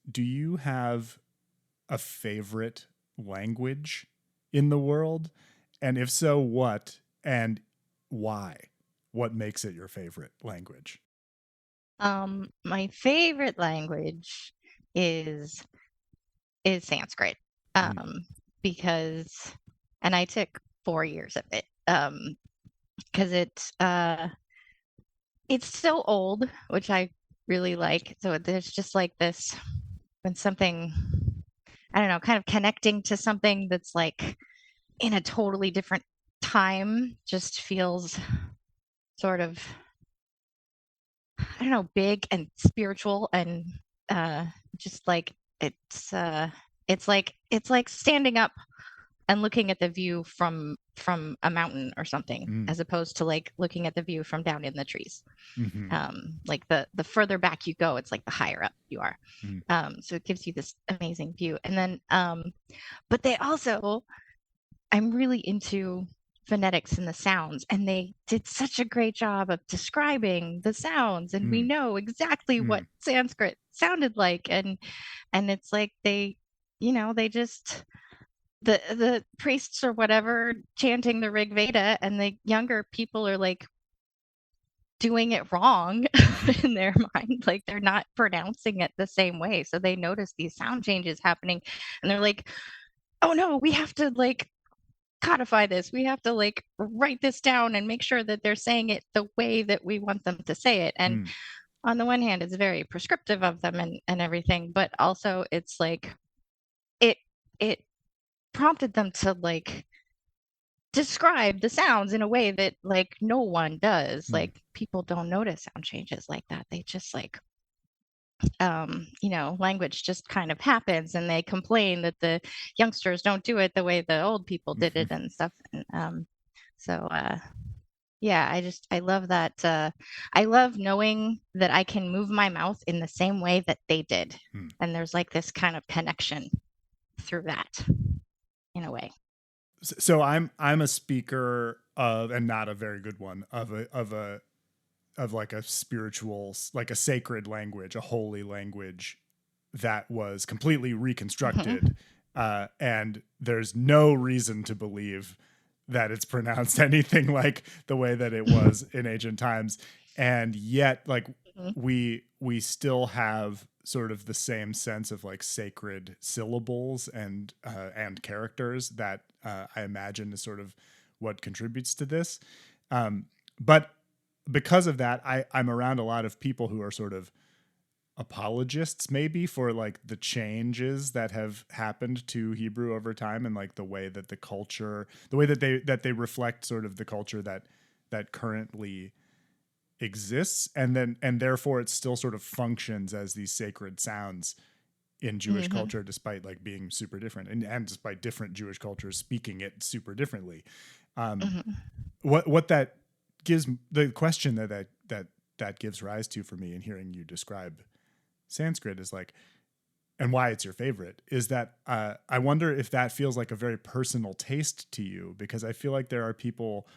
do you have a favorite language in the world? And if so, what and why? What makes it your favorite language? My favorite language is is Sanskrit. Mm, Um, because and I took 4 years of it. Because it's so old, which I really like. So there's just like this when something I don't know, kind of connecting to something that's like in a totally different time just feels sort of I don't know, big and spiritual and uh just like it's like standing up and looking at the view from a mountain or something mm, as opposed to like looking at the view from down in the trees. mm-hmm, Like the further back you go, it's like the higher up you are. mm, So it gives you this amazing view. And then but they also I'm really into phonetics and the sounds, and they did such a great job of describing the sounds, and we mm, know exactly what mm, Sanskrit sounded like, and it's like they just the priests or whatever chanting the Rig Veda, and the younger people are like doing it wrong mm-hmm, in their mind, like they're not pronouncing it the same way, so they notice these sound changes happening, and they're like, "Oh no, we have to like codify this. We have to like write this down and make sure that they're saying it the way that we want them to say it." And mm, on the one hand, it's very prescriptive of them and everything, but also it's like it it prompted them to like describe the sounds in a way that like no one does. mm. Like people don't notice sound changes like that. They just like language just kind of happens and they complain that the youngsters don't do it the way the old people did Mm-hmm. it and stuff. And so yeah, I love that. I love knowing that I can move my mouth in the same way that they did. Mm. And there's like this kind of connection through that in a way. So I'm a speaker of, and not a very good one, of like a spiritual, like a sacred language, a holy language that was completely reconstructed, Hmm. and there's no reason to believe that it's pronounced anything like the way that it was in ancient times, and yet like we still have sort of the same sense of like sacred syllables and characters that I imagine is sort of what contributes to this. But because of that, I'm around a lot of people who are sort of apologists maybe for like the changes that have happened to Hebrew over time, and like the way that the way that they reflect sort of the culture that currently exists, and therefore it still sort of functions as these sacred sounds in Jewish Hmm. culture, despite like being super different, and despite different Jewish cultures speaking it super differently. Um, Hmm. what that gives, the question that gives rise to for me in hearing you describe Sanskrit is like, and why it's your favorite is that I wonder if that feels like a very personal taste to you, because I feel like there are people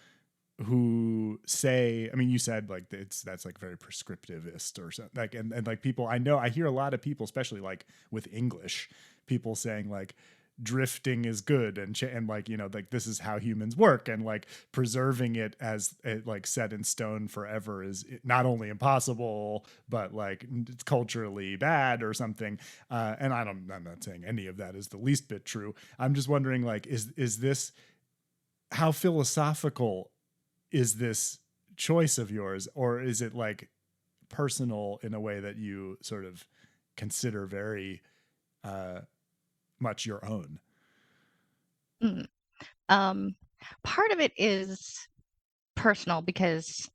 who say, I mean, you said like that's like very prescriptivist or something, like, and like people I know, I hear a lot of people, especially like with English, people saying like drifting is good, and like, you know, like this is how humans work, and like preserving it as it like set in stone forever is not only impossible but like it's culturally bad or something. And I'm not saying any of that is the least bit true. I'm just wondering like, is this, how philosophical is this choice of yours, or is it like personal in a way that you sort of consider very uh, much your own? Hmm. Um, Part of it is personal because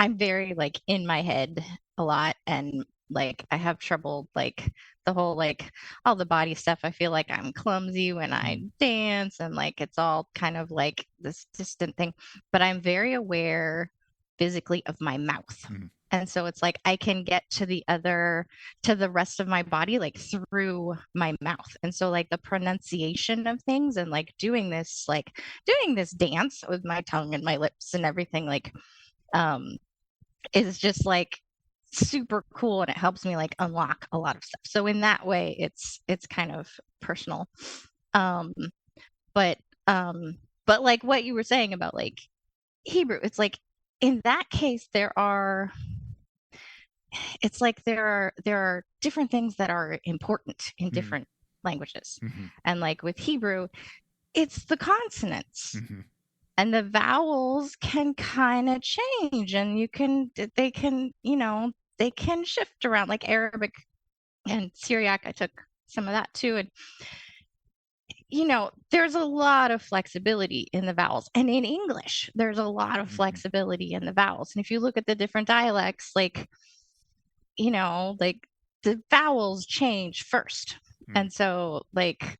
I'm very like in my head a lot and like I have trouble like the whole like all the body stuff. I feel like I'm clumsy when I Mm, dance and like it's all kind of like this distant thing, but I'm very aware physically of my mouth. mm, And so it's like I can get to the rest of my body like through my mouth. And so like the pronunciation of things and like doing this dance with my tongue and my lips and everything like um is just like super cool, and it helps me like unlock a lot of stuff. So in that way, it's kind of personal. Um, but like what you were saying about like Hebrew, it's like in that case it's like there are different things that are important in different languages. Mm-hmm. And like with Hebrew, it's the consonants. Mm-hmm. And the vowels can kind of change, and they can, they can shift around, like Arabic and Syriac. I took some of that too. And there's a lot of flexibility in the vowels. And in English, there's a lot of flexibility in the vowels. And if you look at the different dialects, like, like the vowels change first. And so like,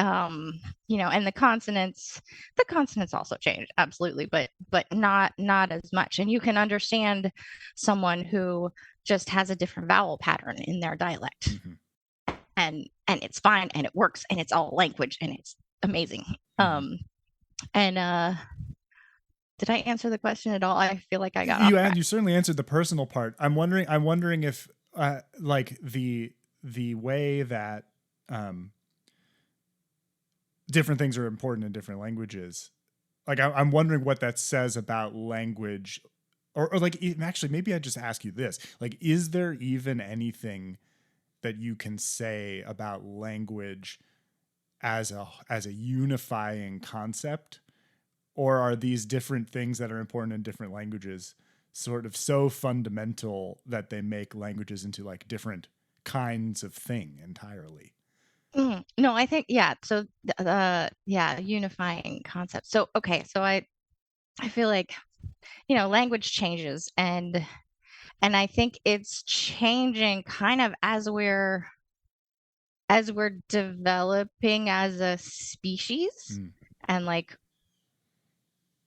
and the consonants also change, absolutely, but not as much. And you can understand someone who just has a different vowel pattern in their dialect. And it's fine, and it works, and it's all language, and it's amazing. And did I answer the question at all? I feel like I got off track. You certainly answered the personal part. I'm wondering if like the way that different things are important in different languages. Like I'm wondering what that says about language, or like actually maybe I just ask you this: like, is there even anything that you can say about language as a unifying concept, or are these different things that are important in different languages sort of so fundamental that they make languages into like different kinds of thing entirely? No, I think, yeah. So unifying concept. So, okay. So I feel like, language changes, and I think it's changing kind of as we're developing as a species. And like,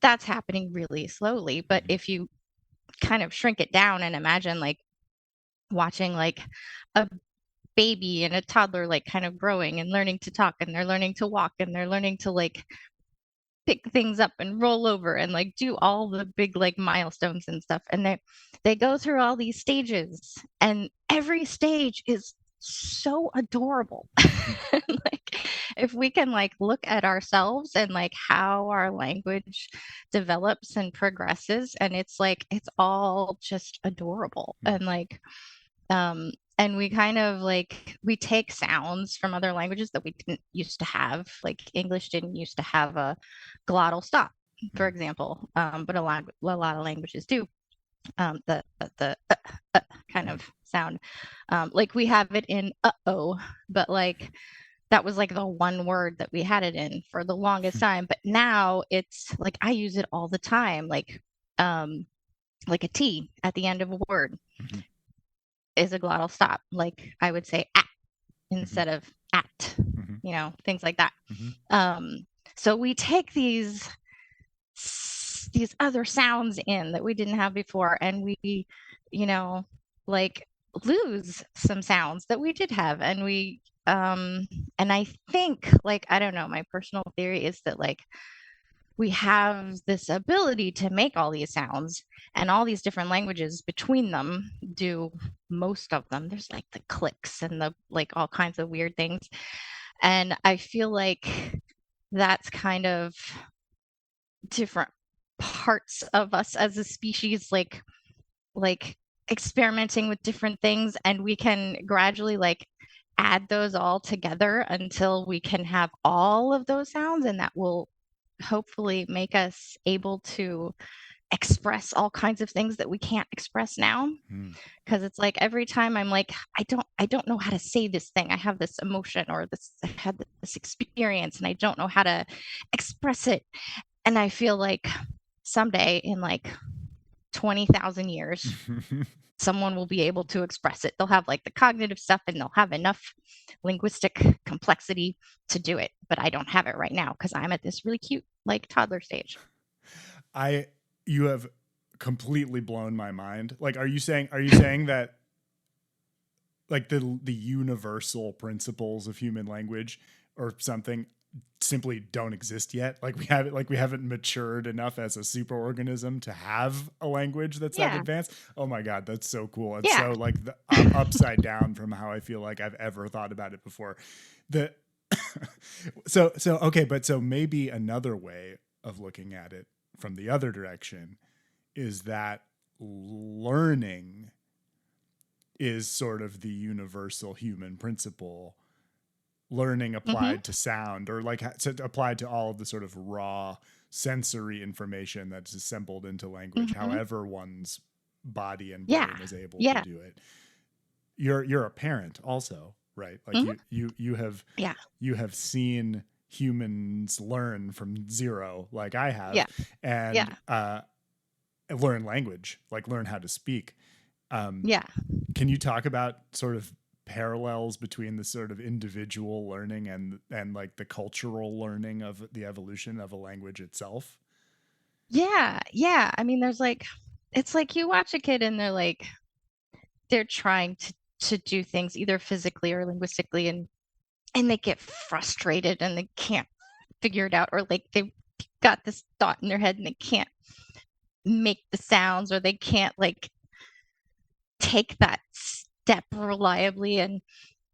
that's happening really slowly. But if you kind of shrink it down and imagine like watching like a baby and a toddler like kind of growing and learning to talk, and they're learning to walk, and they're learning to like pick things up and roll over and like do all the big like milestones and stuff, and they go through all these stages, and every stage is so adorable. Like, if we can like look at ourselves and like how our language develops and progresses, and it's like it's all just adorable. And like and we kind of like, we take sounds from other languages that we didn't used to have. Like English didn't used to have a glottal stop, for example, but a lot of languages do. The kind of sound, like we have it in uh-oh, but like that was like the one word that we had it in for the longest time. But now it's like I use it all the time, like a T at the end of a word is a glottal stop. Like I would say at instead of at, things like that. So we take these other sounds in that we didn't have before, and we, like lose some sounds that we did have. And and I think, like, I don't know, my personal theory is that like we have this ability to make all these sounds, and all these different languages between them do most of them. There's like the clicks and the like all kinds of weird things. And I feel like that's kind of different parts of us as a species, like experimenting with different things, and we can gradually like add those all together until we can have all of those sounds, and that will hopefully make us able to express all kinds of things that we can't express now. Because it's like every time I'm like, I don't know how to say this thing. I have this emotion, or I had this experience, and I don't know how to express it. And I feel like someday in like 20,000 years, someone will be able to express it. They'll have like the cognitive stuff, and they'll have enough linguistic complexity to do it. But I don't have it right now because I'm at this really cute like toddler stage. You have completely blown my mind. Like, are you saying that like the universal principles of human language or something simply don't exist yet. Like we haven't matured enough as a superorganism to have a language that's that Yeah. advanced. Oh my god, that's so cool. It's Yeah. so like the upside down from how I feel like I've ever thought about it before. The so okay, but so maybe another way of looking at it from the other direction is that learning is sort of the universal human principle, learning Mm-hmm. applied to sound, or like applied to all of the sort of raw sensory information that's assembled into language, Mm-hmm. however one's body and Yeah. brain is able to Yeah. do it. You're a parent also, right? Like Mm-hmm. Yeah. you have seen humans learn from zero, like I Yeah. have, and Yeah. learn language, like learn how to speak. Um, Yeah. can you talk about sort of parallels between the sort of individual learning and like the cultural learning of the evolution of a language itself? Yeah. Yeah. I mean, there's like, it's like you watch a kid and they're trying to do things either physically or linguistically, and they get frustrated and they can't figure it out, or like they've got this thought in their head and they can't make the sounds, or they can't like take that step reliably, and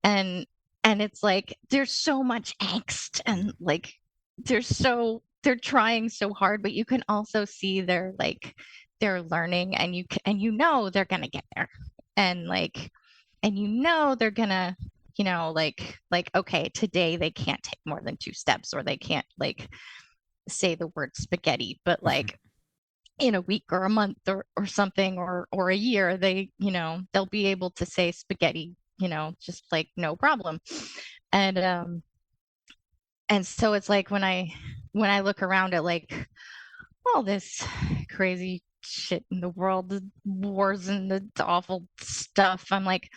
and it's like there's so much angst, and like they're trying so hard, but you can also see they're learning, and and you know they're gonna get there, and like and you know they're gonna, like okay, today they can't take more than two steps, or they can't like say the word spaghetti, but like in a week or a month or something, or a year, they'll be able to say spaghetti, just like no problem. And and so it's like when I look around at like all this crazy shit in the world, the wars and the awful stuff, I'm like,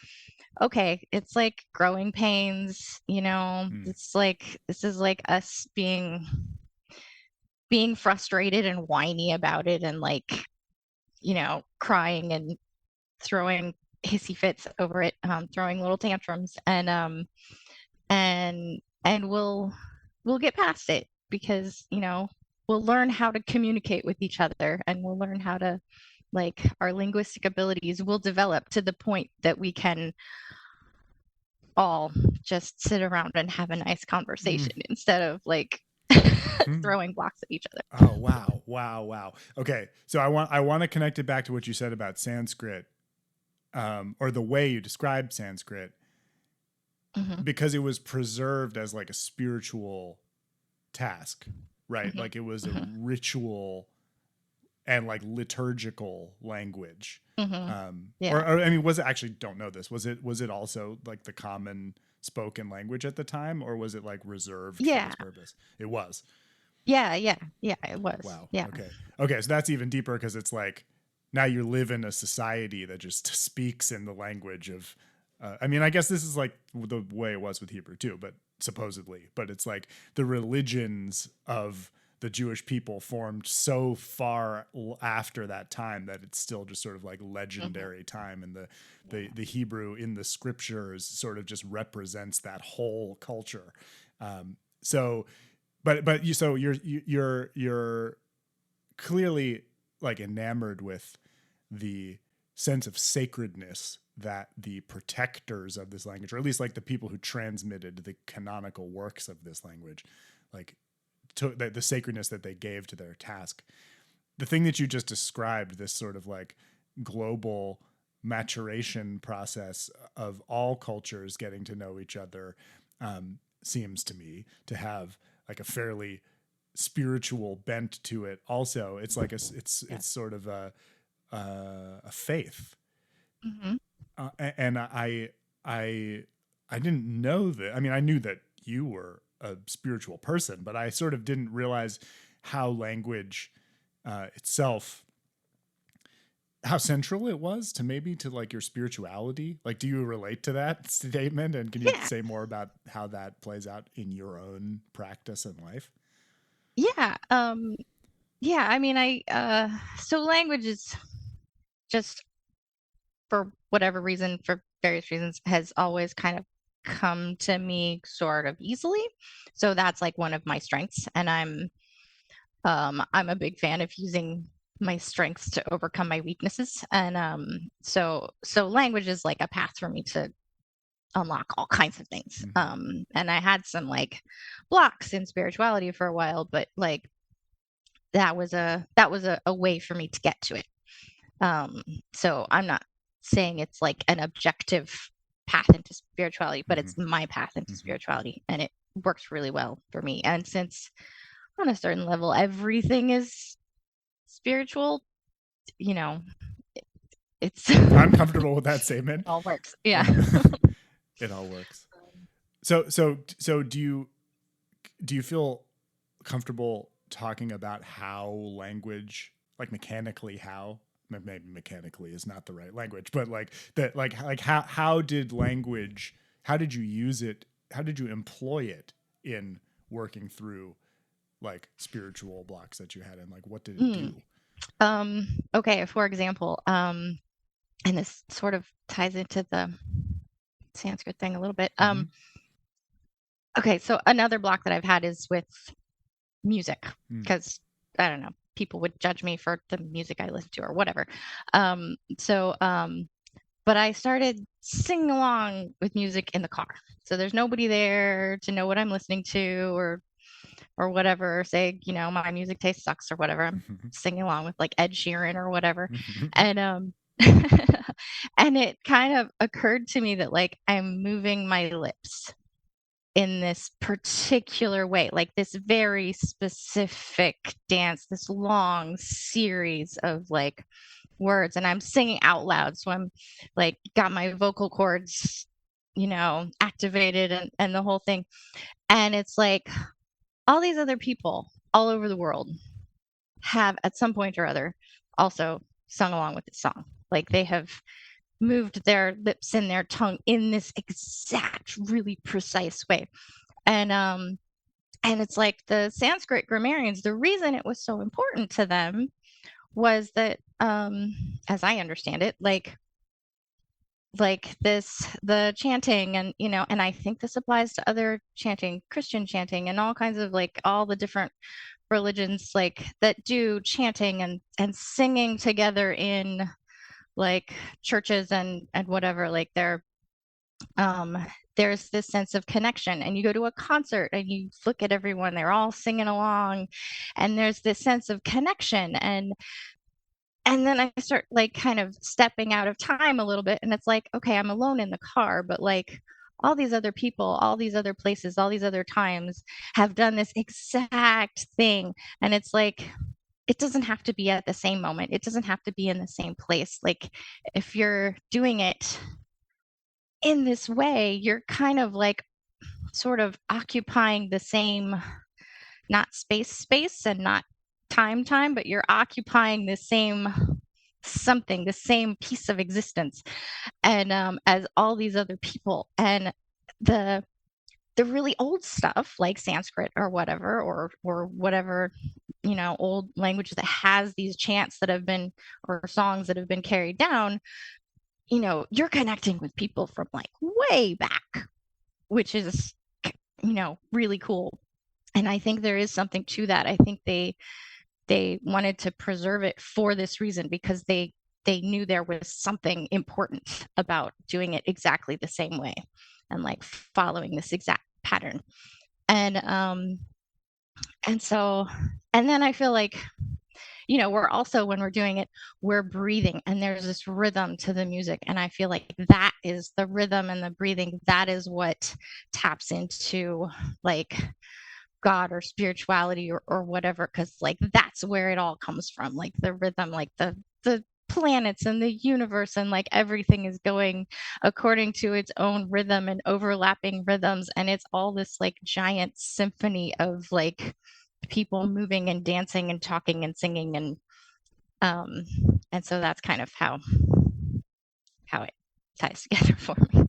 okay, it's like growing pains, Hmm. it's like this is like us being frustrated and whiny about it, and like, crying and throwing hissy fits over it, throwing little tantrums, and we'll get past it, because we'll learn how to communicate with each other, and we'll learn how to, like, our linguistic abilities will develop to the point that we can all just sit around and have a nice conversation instead of like Mm-hmm. throwing blocks at each other. Oh wow, wow, wow. Okay, so I want to connect it back to what you said about Sanskrit, or the way you described Sanskrit, Hmm. because it was preserved as like a spiritual task, right? Hmm. Like it was a Hmm. ritual and like liturgical language. Hmm. Or, Yeah. or I mean, was it actually, don't know this? Was it also like the common spoken language at the time, or was it like reserved for Yeah. this purpose? It was. Yeah. Yeah. Yeah. It was. Wow. Yeah. Okay. Okay. So that's even deeper because it's like now you live in a society that just speaks in the language of. I mean, I guess this is like the way it was with Hebrew too, but supposedly, but it's like the religions of the Jewish people formed so far after that time that it's still just sort of like Hmm. legendary time, and Yeah. the Hebrew in the scriptures sort of just represents that whole culture. So but you so you're clearly like enamored with the sense of sacredness that the protectors of this language, or at least like the people who transmitted the canonical works of this language, like to the sacredness that they gave to their task. The thing that you just described, this sort of like global maturation process of all cultures getting to know each other, seems to me to have like a fairly spiritual bent to it. Also, it's like Yeah. it's sort of a faith, Hmm. and I I didn't know that. I mean, I knew that you were a spiritual person, but I sort of didn't realize how language itself, how central it was to maybe to like your spirituality. Like, do you relate to that statement? And can you Yeah. say more about how that plays out in your own practice and life? Yeah. Yeah. I mean, so language is just, for whatever reason, for various reasons, has always kind of come to me sort of easily. So that's like one of my strengths, and I'm a big fan of using my strengths to overcome my weaknesses. And so language is like a path for me to unlock all kinds of things. And I had some like blocks in spirituality for a while, but like that was a way for me to get to it. So I'm not saying it's like an objective path into spirituality, but it's my path into spirituality, and it works really well for me. And since on a certain level everything is spiritual, you know, it's I'm comfortable with that statement. It all works. Yeah. It all works. So do you feel comfortable talking about how language, like mechanically, how maybe mechanically is not the right language, but like that, like how did language, how did you use it, how did you employ it in working through like spiritual blocks that you had, and like what did it do? Okay, for example, and this sort of ties into the Sanskrit thing a little bit. Okay, so another block that I've had is with music, because I don't know, people would judge me for the music I listen to or whatever. But I started singing along with music in the car. So there's nobody there to know what I'm listening to or whatever, say, you know, my music taste sucks or whatever. I'm singing along with like Ed Sheeran or whatever. And and it kind of occurred to me that like I'm moving my lips in this particular way, like this very specific dance, this long series of like words, and I'm singing out loud. So I'm like got my vocal cords, you know, activated and the whole thing. And it's like all these other people all over the world have at some point or other also sung along with this song. Like they have moved their lips and their tongue in this exact, really precise way. And it's like the Sanskrit grammarians, the reason it was so important to them was that, as I understand it, like this, the chanting, and you know, and I think this applies to other chanting, Christian chanting, and all kinds of like all the different religions like that do chanting and singing together in like churches and whatever, like there's this sense of connection, and you go to a concert and you look at everyone, they're all singing along, and there's this sense of connection. And then I start like kind of stepping out of time a little bit, and it's like, okay, I'm alone in the car, but like all these other people, all these other places, all these other times have done this exact thing. And it's like, it doesn't have to be at the same moment. It doesn't have to be in the same place. Like if you're doing it in this way, you're kind of like sort of occupying the same, not space and not time, but you're occupying the same something, the same piece of existence, and as all these other people. And the really old stuff like Sanskrit or whatever, or whatever, you know, old language that has these chants that have been, or songs that have been carried down, you know, you're connecting with people from like way back, which is, you know, really cool. And I think there is something to that. I think they wanted to preserve it for this reason, because they knew there was something important about doing it exactly the same way and like following this exact pattern. And so, and then I feel like, you know, we're also, when we're doing it, we're breathing, and there's this rhythm to the music. And I feel like that is the rhythm and the breathing. That is what taps into like God or spirituality or whatever, because like that's where it all comes from, like the rhythm, like the planets and the universe, and like everything is going according to its own rhythm and overlapping rhythms, and it's all this like giant symphony of like people moving and dancing and talking and singing, and so that's kind of how it ties together for me.